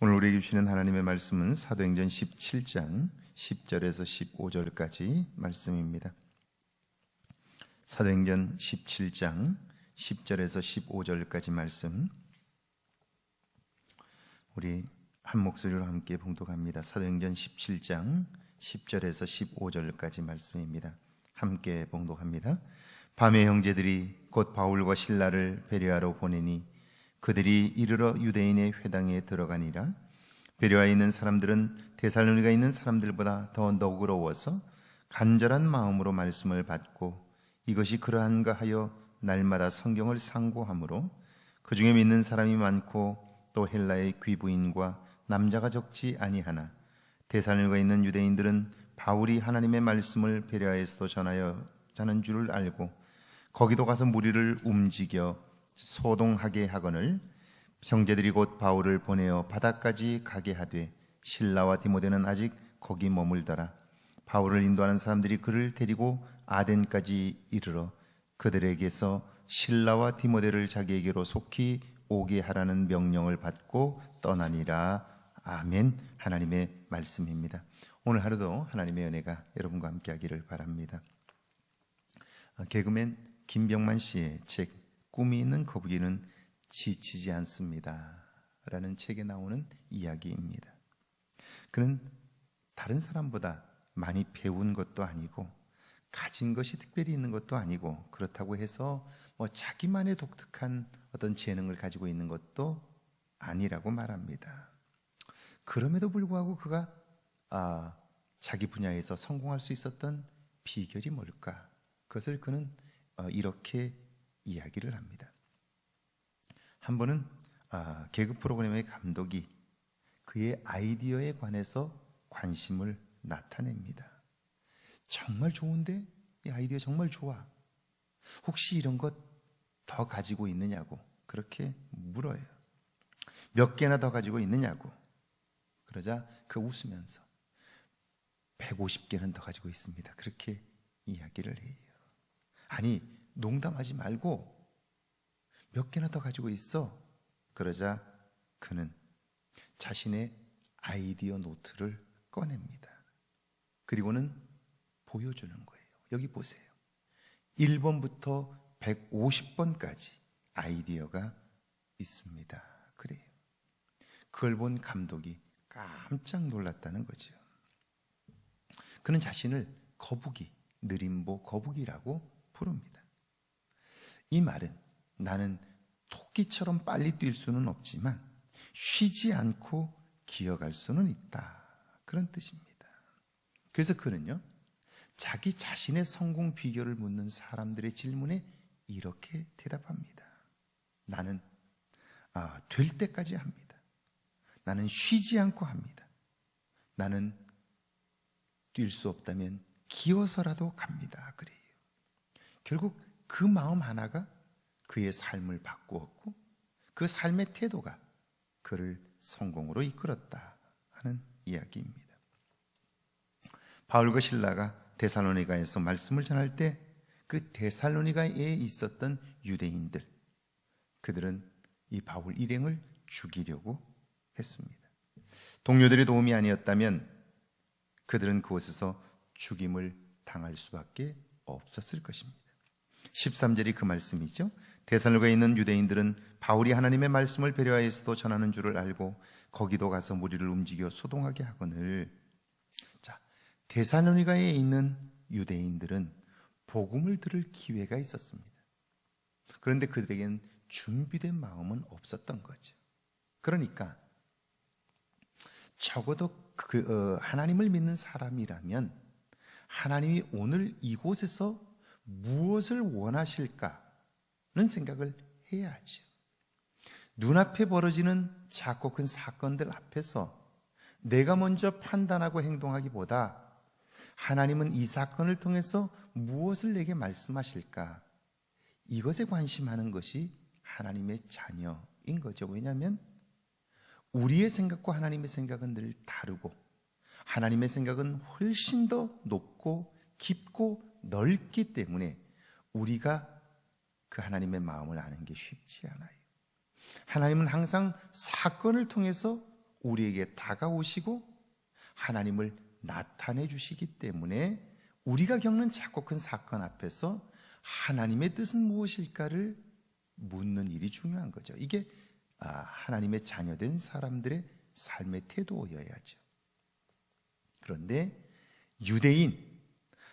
오늘 우리에게 주시는 하나님의 말씀은 사도행전 17장 10절에서 15절까지 말씀입니다. 사도행전 17장 10절에서 15절까지 말씀, 우리 한 목소리로 함께 봉독합니다. 사도행전 17장 10절에서 15절까지 말씀입니다. 함께 봉독합니다. 밤에 형제들이 곧 바울과 실라를 베레아로 보내니 그들이 이르러 유대인의 회당에 들어가니라. 베레아에 있는 사람들은 데살로니가에 있는 사람들보다 더 너그러워서 간절한 마음으로 말씀을 받고 이것이 그러한가 하여 날마다 성경을 상고하므로 그 중에 믿는 사람이 많고 또 헬라의 귀부인과 남자가 적지 아니하나 데살로니가에 있는 유대인들은 바울이 하나님의 말씀을 베레아에서도 전하는 줄을 알고 거기도 가서 무리를 움직여 소동하게 하거늘 형제들이 곧 바울을 보내어 바다까지 가게 하되 실라와 디모데는 아직 거기 머물더라. 바울을 인도하는 사람들이 그를 데리고 아덴까지 이르러 그들에게서 실라와 디모데를 자기에게로 속히 오게 하라는 명령을 받고 떠나니라. 아멘. 하나님의 말씀입니다. 오늘 하루도 하나님의 은혜가 여러분과 함께 하기를 바랍니다. 개그맨 김병만 씨의 책 꿈이 있는 거북이는 지치지 않습니다 라는 책에 나오는 이야기입니다. 그는 다른 사람보다 많이 배운 것도 아니고 가진 것이 특별히 있는 것도 아니고 그렇다고 해서 자기만의 독특한 어떤 재능을 가지고 있는 것도 아니라고 말합니다. 그럼에도 불구하고 그가 자기 분야에서 성공할 수 있었던 비결이 뭘까? 그것을 그는 이렇게 이야기를 합니다. 한 번은 개그 프로그램의 감독이 그의 아이디어에 관해서 관심을 나타냅니다. 정말 좋은데? 이 아이디어 정말 좋아. 혹시 이런 것 더 가지고 있느냐고 그렇게 물어요. 몇 개나 더 가지고 있느냐고. 그러자 그 웃으면서 150개는 더 가지고 있습니다. 그렇게 이야기를 해요. 아니, 농담하지 말고 몇 개나 더 가지고 있어. 그러자 그는 자신의 아이디어 노트를 꺼냅니다. 그리고는 보여주는 거예요. 여기 보세요. 1번부터 150번까지 아이디어가 있습니다. 그래요. 그걸 본 감독이 깜짝 놀랐다는 거죠. 그는 자신을 거북이, 느림보 거북이라고 부릅니다. 이 말은 나는 토끼처럼 빨리 뛸 수는 없지만 쉬지 않고 기어갈 수는 있다. 그런 뜻입니다. 그래서 그는요, 자기 자신의 성공 비결을 묻는 사람들의 질문에 이렇게 대답합니다. 나는 될 때까지 합니다. 나는 쉬지 않고 합니다. 나는 뛸 수 없다면 기어서라도 갑니다. 그래요. 결국 그 마음 하나가 그의 삶을 바꾸었고 그 삶의 태도가 그를 성공으로 이끌었다 하는 이야기입니다. 바울과 실라가 데살로니가에서 말씀을 전할 때 그 데살로니가에 있었던 유대인들, 그들은 이 바울 일행을 죽이려고 했습니다. 동료들의 도움이 아니었다면 그들은 그곳에서 죽임을 당할 수밖에 없었을 것입니다. 13절이 그 말씀이죠. 데살로니가에 있는 유대인들은 바울이 하나님의 말씀을 베레아에서도 전하는 줄을 알고 거기도 가서 무리를 움직여 소동하게 하거늘. 자, 데살로니가에 있는 유대인들은 복음을 들을 기회가 있었습니다. 그런데 그들에겐 준비된 마음은 없었던 거죠. 그러니까 적어도 하나님을 믿는 사람이라면 하나님이 오늘 이곳에서 무엇을 원하실까는 생각을 해야죠. 눈앞에 벌어지는 작고 큰 사건들 앞에서 내가 먼저 판단하고 행동하기보다 하나님은 이 사건을 통해서 무엇을 내게 말씀하실까? 이것에 관심하는 것이 하나님의 자녀인 거죠. 왜냐하면 우리의 생각과 하나님의 생각은 늘 다르고 하나님의 생각은 훨씬 더 높고 깊고 넓기 때문에 우리가 그 하나님의 마음을 아는 게 쉽지 않아요. 하나님은 항상 사건을 통해서 우리에게 다가오시고 하나님을 나타내 주시기 때문에 우리가 겪는 작고 큰 사건 앞에서 하나님의 뜻은 무엇일까를 묻는 일이 중요한 거죠. 이게 하나님의 자녀된 사람들의 삶의 태도여야죠. 그런데 유대인,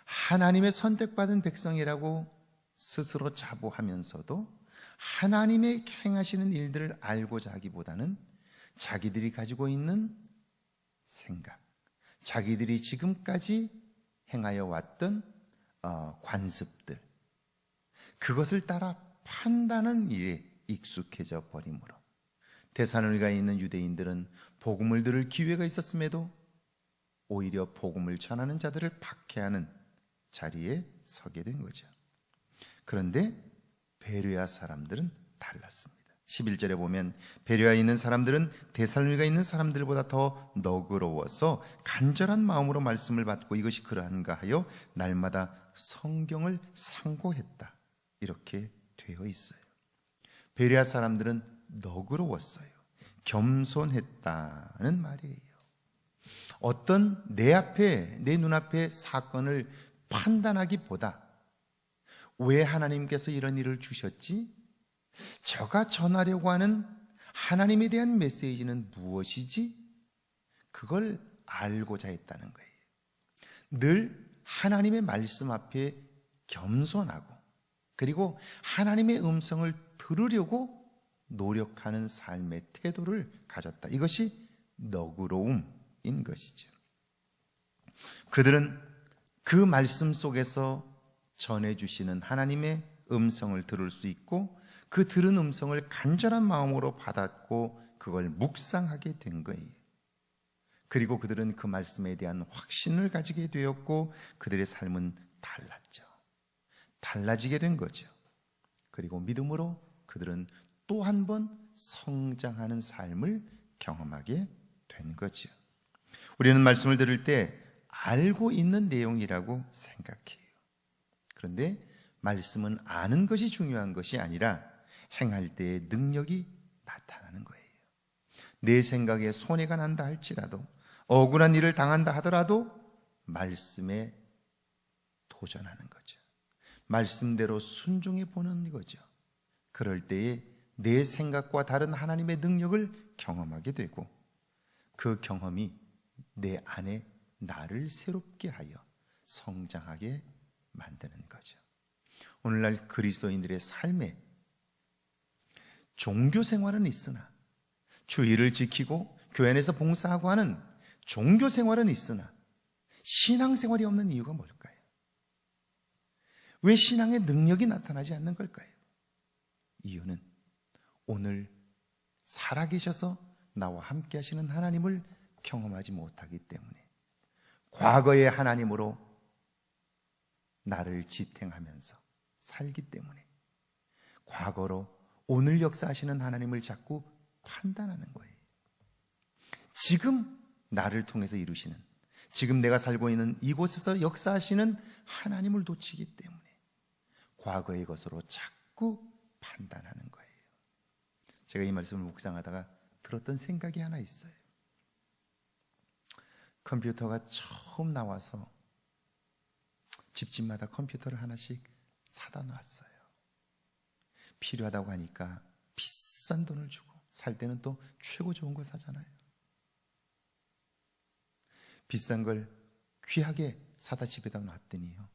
하나님의 선택받은 백성이라고 스스로 자부하면서도 하나님의 행하시는 일들을 알고자 하기보다는 자기들이 가지고 있는 생각, 자기들이 지금까지 행하여 왔던 관습들, 그것을 따라 판단하는 일에 익숙해져 버리므로 데살로니가에 있는 유대인들은 복음을 들을 기회가 있었음에도 오히려 복음을 전하는 자들을 박해하는 자리에 서게 된 거죠. 그런데 베레아 사람들은 달랐습니다. 11절에 보면 베레아에 있는 사람들은 데살로니가에 있는 사람들보다 더 너그러워서 간절한 마음으로 말씀을 받고 이것이 그러한가 하여 날마다 성경을 상고했다. 이렇게 되어 있어요. 베레아 사람들은 너그러웠어요. 겸손했다는 말이에요. 어떤 내 눈앞에 사건을 판단하기보다 왜 하나님께서 이런 일을 주셨지? 저가 전하려고 하는 하나님에 대한 메시지는 무엇이지? 그걸 알고자 했다는 거예요. 늘 하나님의 말씀 앞에 겸손하고 그리고 하나님의 음성을 들으려고 노력하는 삶의 태도를 가졌다. 이것이 너그러움인 것이죠. 그들은 그 말씀 속에서 전해주시는 하나님의 음성을 들을 수 있고 그 들은 음성을 간절한 마음으로 받았고 그걸 묵상하게 된 거예요. 그리고 그들은 그 말씀에 대한 확신을 가지게 되었고 그들의 삶은 달랐죠. 달라지게 된 거죠. 그리고 믿음으로 그들은 또 한 번 성장하는 삶을 경험하게 된 거죠. 우리는 말씀을 들을 때 알고 있는 내용이라고 생각해요. 그런데 말씀은 아는 것이 중요한 것이 아니라 행할 때의 능력이 나타나는 거예요. 내 생각에 손해가 난다 할지라도 억울한 일을 당한다 하더라도 말씀에 도전하는 거죠. 말씀대로 순종해 보는 거죠. 그럴 때에 내 생각과 다른 하나님의 능력을 경험하게 되고 그 경험이 내 안에 나를 새롭게 하여 성장하게 만드는 거죠. 오늘날 그리스도인들의 삶에 종교 생활은 있으나 주의를 지키고 교회 안에서 봉사하고 하는 종교 생활은 있으나 신앙 생활이 없는 이유가 뭘까요? 왜 신앙의 능력이 나타나지 않는 걸까요? 이유는 오늘 살아계셔서 나와 함께 하시는 하나님을 경험하지 못하기 때문에 과거의 하나님으로 나를 지탱하면서 살기 때문에 과거로 오늘 역사하시는 하나님을 자꾸 판단하는 거예요. 지금 나를 통해서 이루시는, 지금 내가 살고 있는 이곳에서 역사하시는 하나님을 놓치기 때문에 과거의 것으로 자꾸 판단하는 거예요. 제가 이 말씀을 묵상하다가 들었던 생각이 하나 있어요. 컴퓨터가 처음 나와서 집집마다 컴퓨터를 하나씩 사다 놨어요. 필요하다고 하니까 비싼 돈을 주고 살 때는 또 최고 좋은 걸 사잖아요. 비싼 걸 귀하게 사다 집에다 놨더니요,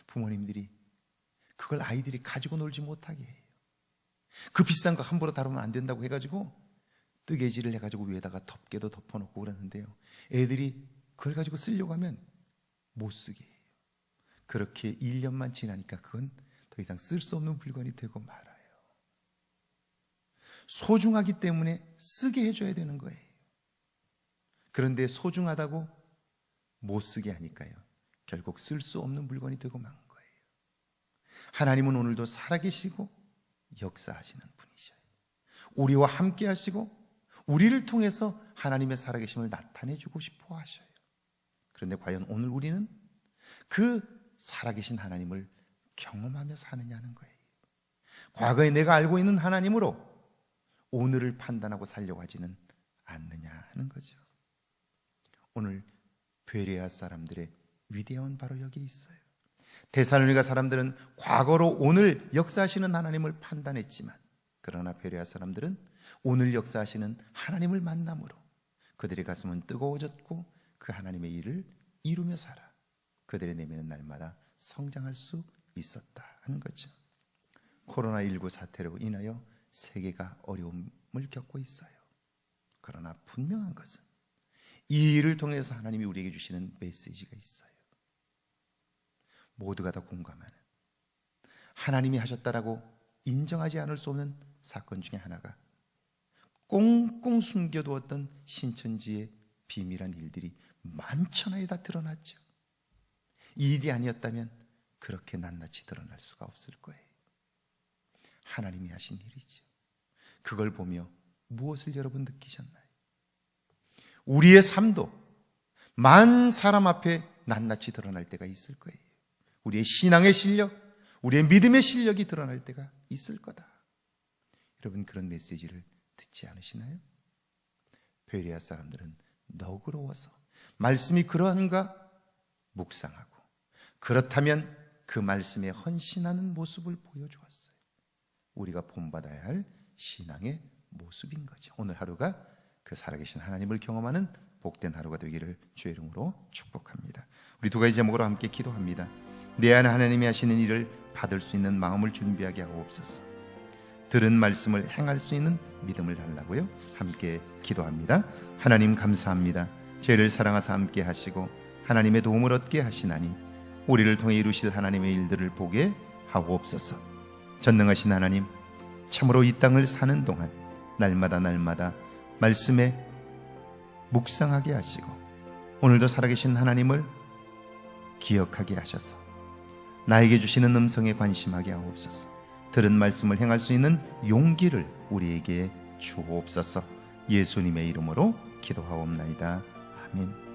부모님들이 그걸 아이들이 가지고 놀지 못하게 해요. 그 비싼 거 함부로 다루면 안 된다고 해가지고 뜨개질을 해가지고 위에다가 덮개도 덮어놓고 그러는데요, 애들이 그걸 가지고 쓰려고 하면 못 쓰게 해요. 그렇게 1년만 지나니까 그건 더 이상 쓸 수 없는 물건이 되고 말아요. 소중하기 때문에 쓰게 해줘야 되는 거예요. 그런데 소중하다고 못 쓰게 하니까요, 결국 쓸 수 없는 물건이 되고 만 거예요. 하나님은 오늘도 살아계시고 역사하시는 분이셔요. 우리와 함께 하시고 우리를 통해서 하나님의 살아계심을 나타내주고 싶어 하셔요. 그런데 과연 오늘 우리는 그 살아계신 하나님을 경험하며 사느냐는 거예요. 과거에 내가 알고 있는 하나님으로 오늘을 판단하고 살려고 하지는 않느냐 하는 거죠. 오늘 베레아 사람들의 위대함은 바로 여기 있어요. 데살로니가 사람들은 과거로 오늘 역사하시는 하나님을 판단했지만, 그러나 베레아 사람들은 오늘 역사하시는 하나님을 만남으로 그들의 가슴은 뜨거워졌고 그 하나님의 일을 이루며 살아 그들의 내면은 날마다 성장할 수 있었다 하는 거죠. 코로나19 사태로 인하여 세계가 어려움을 겪고 있어요. 그러나 분명한 것은 이 일을 통해서 하나님이 우리에게 주시는 메시지가 있어요. 모두가 다 공감하는, 하나님이 하셨다라고 인정하지 않을 수 없는 사건 중에 하나가 꽁꽁 숨겨두었던 신천지의 비밀한 일들이 만천하에 다 드러났죠. 이 일이 아니었다면 그렇게 낱낱이 드러날 수가 없을 거예요. 하나님이 하신 일이죠. 그걸 보며 무엇을 여러분 느끼셨나요? 우리의 삶도 만 사람 앞에 낱낱이 드러날 때가 있을 거예요. 우리의 신앙의 실력, 우리의 믿음의 실력이 드러날 때가 있을 거다. 여러분, 그런 메시지를 듣지 않으시나요? 베레아 사람들은 너그러워서 말씀이 그러한가 묵상하고, 그렇다면 그 말씀에 헌신하는 모습을 보여주었어요. 우리가 본받아야 할 신앙의 모습인 거죠. 오늘 하루가 그 살아계신 하나님을 경험하는 복된 하루가 되기를 주의 이름으로 축복합니다. 우리 두 가지 제목으로 함께 기도합니다. 내 안에 하나님이 하시는 일을 받을 수 있는 마음을 준비하게 하옵소서. 들은 말씀을 행할 수 있는 믿음을 달라고요. 함께 기도합니다. 하나님 감사합니다. 죄를 사랑하사 함께 하시고 하나님의 도움을 얻게 하시나니 우리를 통해 이루실 하나님의 일들을 보게 하옵소서. 전능하신 하나님, 참으로 이 땅을 사는 동안 날마다 말씀에 묵상하게 하시고 오늘도 살아계신 하나님을 기억하게 하셔서 나에게 주시는 음성에 관심하게 하옵소서. 들은 말씀을 행할 수 있는 용기를 우리에게 주옵소서. 예수님의 이름으로 기도하옵나이다. 아멘.